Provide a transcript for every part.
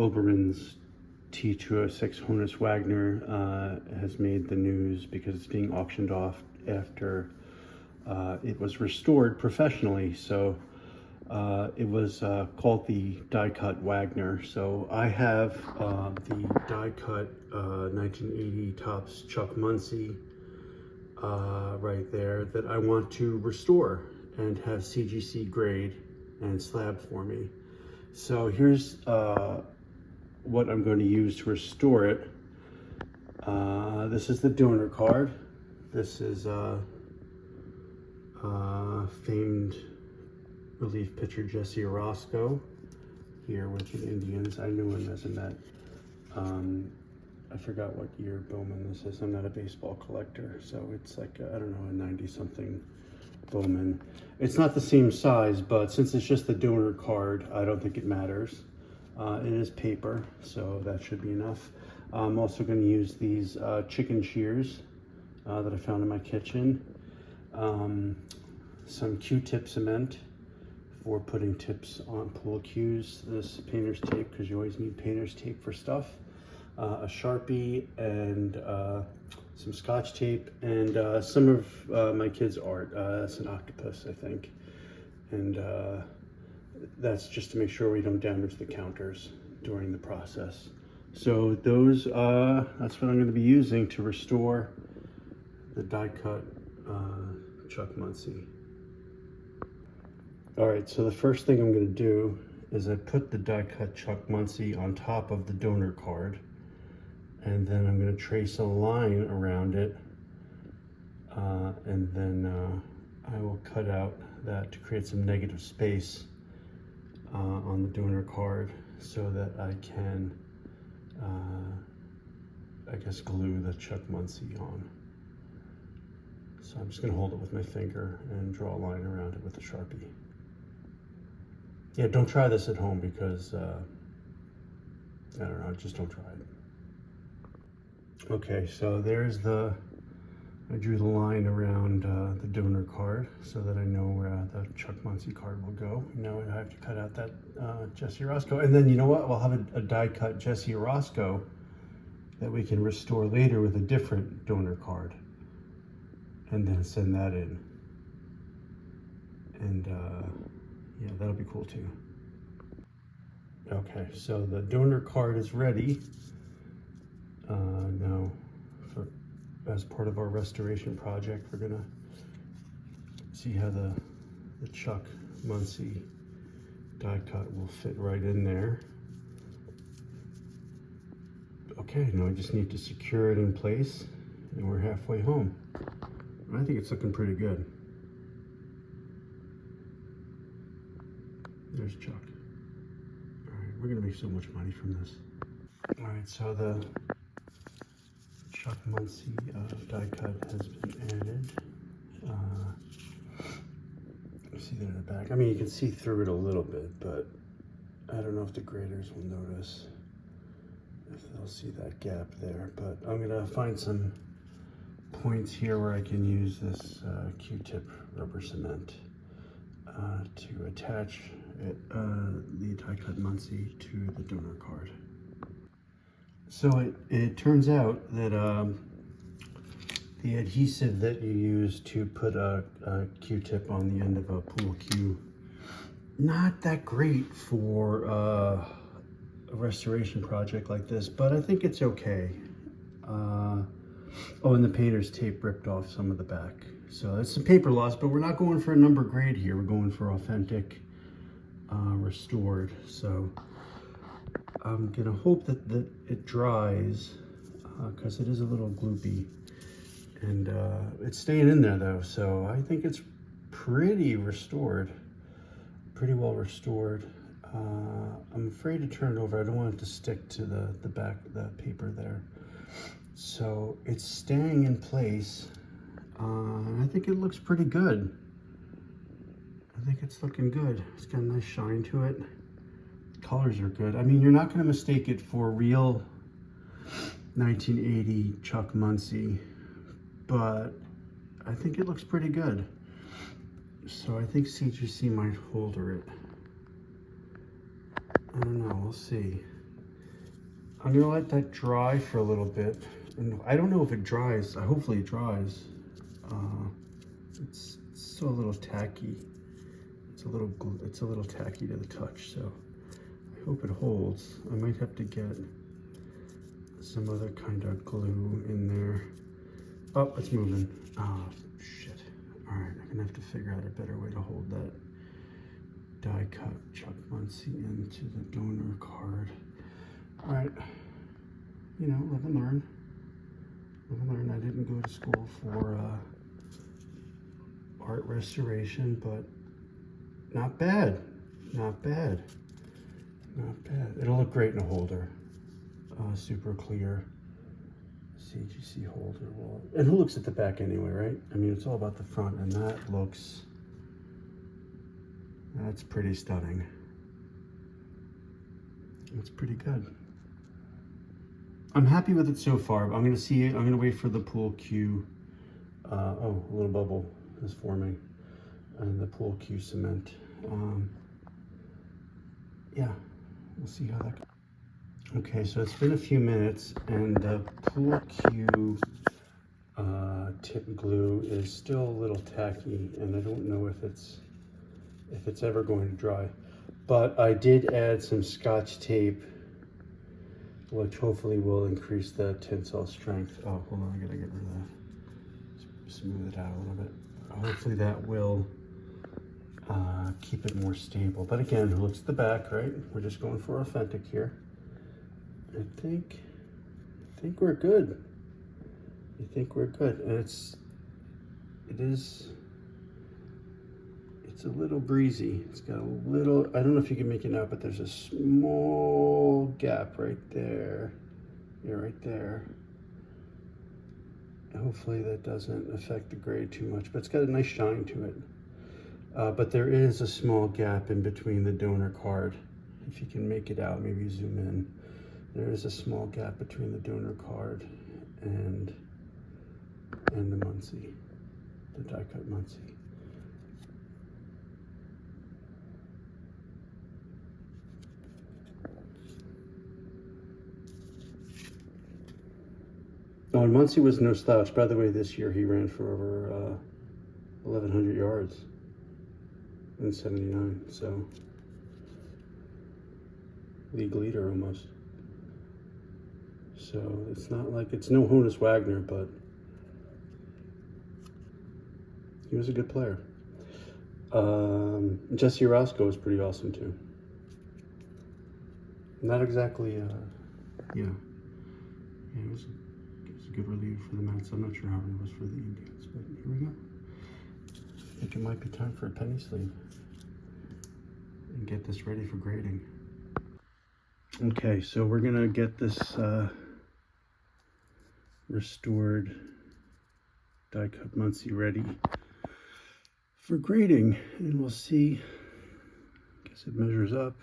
Olbermann's T206 Honus Wagner has made the news because it's being auctioned off after it was restored professionally. So it was called the die cut Wagner. So I have the die cut 1980 Topps Chuck Muncie right there that I want to restore and have CGC grade and slab for me. So here's what I'm going to use to restore it. This is the donor card. This is famed relief pitcher Jesse Orosco here with the Indians. I knew him as a Met. I forgot what year Bowman this is. I'm not a baseball collector, so it's like, I don't know, a 90-something Bowman. It's not the same size, but since it's just the donor card, I don't think it matters. It is paper, so that should be enough. I'm also going to use these chicken shears that I found in my kitchen. Some Q-tip cement for putting tips on pool cues. This painter's tape, because you always need painter's tape for stuff. A Sharpie and some Scotch tape and some of my kids' art. That's an octopus, I think. And that's just to make sure we don't damage the counters during the process. So those, that's what I'm going to be using to restore the die cut Chuck Muncie. All right, so the first thing I'm going to do is I put the die cut Chuck Muncie on top of the donor card, and then I'm going to trace a line around it, and then I will cut out that to create some negative space on the donor card so that I can, I guess, glue the Chuck Muncie on. So I'm just going to hold it with my finger and draw a line around it with a Sharpie. Yeah, don't try this at home because, I don't know, just don't try it. Okay, so there's I drew the line around the donor card so that I know where the Chuck Muncie card will go. Now I have to cut out that Jesse Orosco. And then you know what? We'll have a die cut Jesse Orosco that we can restore later with a different donor card. And then send that in. And yeah, that'll be cool too. Okay, so the donor card is ready. Now, as part of our restoration project, we're gonna see how the Chuck Muncie die cut will fit right in there. Okay, now I just need to secure it in place, and we're halfway home. I think it's looking pretty good. There's Chuck. All right, we're gonna make so much money from this. All right, so the Chuck Muncie die cut has been added. You see that in the back. I mean, you can see through it a little bit, but I don't know if the graders will notice, if they'll see that gap there. But I'm gonna find some points here where I can use this Q-tip rubber cement to attach the die cut Muncie to the donor card. So it turns out that the adhesive that you use to put a Q-tip on the end of a pool cue, not that great for a restoration project like this, but I think it's okay. Oh, and the painter's tape ripped off some of the back. So it's some paper loss, but we're not going for a number grade here. We're going for authentic restored. So I'm gonna hope that it dries because it is a little gloopy. And it's staying in there though, so I think it's pretty restored, pretty well restored. I'm afraid to turn it over. I don't want it to stick to the back of that paper there. So it's staying in place. I think it looks pretty good. I think it's looking good. It's got a nice shine to it. The colors are good. I mean, you're not gonna mistake it for real 1980 Chuck Muncie, but I think it looks pretty good. So I think CGC might holder it. I don't know, we'll see. I'm gonna let that dry for a little bit. And I don't know if it dries. Hopefully it dries. It's still a little tacky. It's a little tacky to the touch, so I hope it holds. I might have to get some other kind of glue in there. Oh, it's moving. Oh, shit. All right, I'm gonna have to figure out a better way to hold that die cut Chuck Muncie into the donor card. All right, you know, live and learn. Live and learn. I didn't go to school for art restoration, but not bad. Not bad. Not bad. It'll look great in a holder. Super clear CGC holder. Well, and who looks at the back anyway, right? I mean, it's all about the front, and that's pretty stunning. It's pretty good. I'm happy with it so far. I'm gonna see it. I'm gonna wait for the pool cue. Oh, a little bubble is forming, and the pool cue cement. Yeah, we'll see how that goes. Okay, so it's been a few minutes, and the pool cue tip glue is still a little tacky, and I don't know if it's ever going to dry. But I did add some Scotch tape, which hopefully will increase the tensile strength. Oh, hold on, I gotta get rid of that. Smooth it out a little bit. Hopefully that will keep it more stable. But again, who looks at the back, right? We're just going for authentic here. I think we're good. I think we're good, and it's a little breezy. It's got a little, I don't know if you can make it out, but there's a small gap right there. Yeah, right there. Hopefully that doesn't affect the grade too much, but it's got a nice shine to it. But there is a small gap in between the donor card. If you can make it out, maybe zoom in. There is a small gap between the donor card and the Muncie, the die cut Muncie. Oh, and Muncie was no slouch. By the way, this year he ran for over 1,100 yards in '79, so league leader almost. So it's not like, it's no Honus Wagner, but he was a good player. Jesse Roscoe was pretty awesome too. Not exactly, yeah, it was a good reliever for the Mets. I'm not sure how it was for the Indians, but here we go. I think it might be time for a penny sleeve and get this ready for grading. Okay, so we're gonna get this restored die cut Muncie ready for grading, and we'll see. I guess it measures up.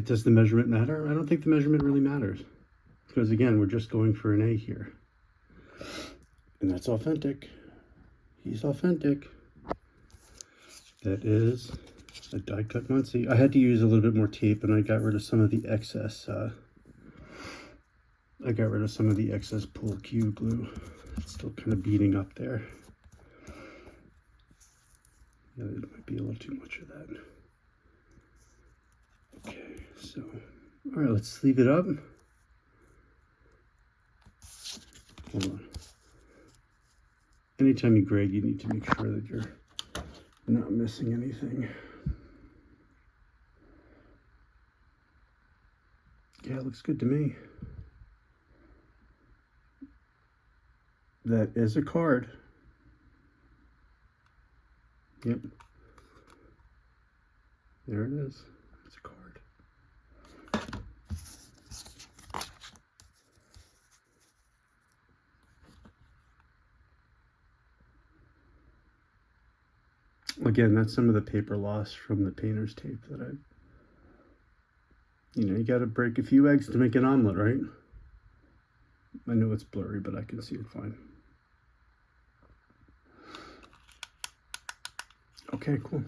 Does the measurement matter? I don't think the measurement really matters, because again, we're just going for an A here, and that's authentic. He's authentic. That is a die cut Muncie. I had to use a little bit more tape, and I got rid of some of the excess. I got rid of some of the excess pool cue glue. It's still kind of beating up there. Yeah, there might be a little too much of that. Okay, so, all right, let's sleeve it up. Hold on. Anytime you grade, you need to make sure that you're not missing anything. Yeah, it looks good to me. That is a card. Yep. There it is. It's a card. Again, that's some of the paper loss from the painter's tape that you got to break a few eggs to make an omelet, right? I know it's blurry, but I can see it fine. Okay, cool.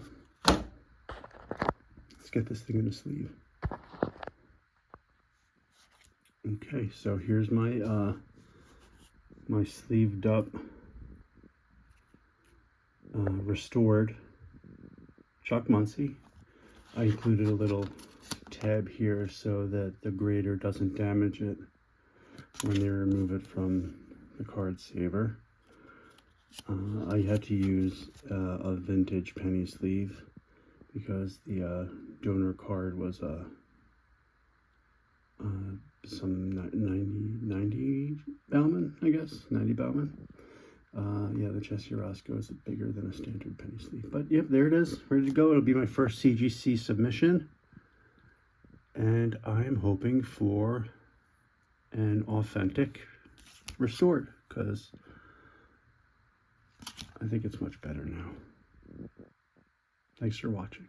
get this thing in the sleeve. Okay, so here's my my sleeved up restored Chuck Muncie. I included a little tab here so that the grader doesn't damage it when they remove it from the card saver. I had to use a vintage penny sleeve because the donor card was some 90 Bauman, I guess, 90 Bauman. Yeah, the Chessie Roscoe is bigger than a standard penny sleeve. But yep, there it is, ready to go. It'll be my first CGC submission. And I'm hoping for an authentic restored, because I think it's much better now. Thanks for watching.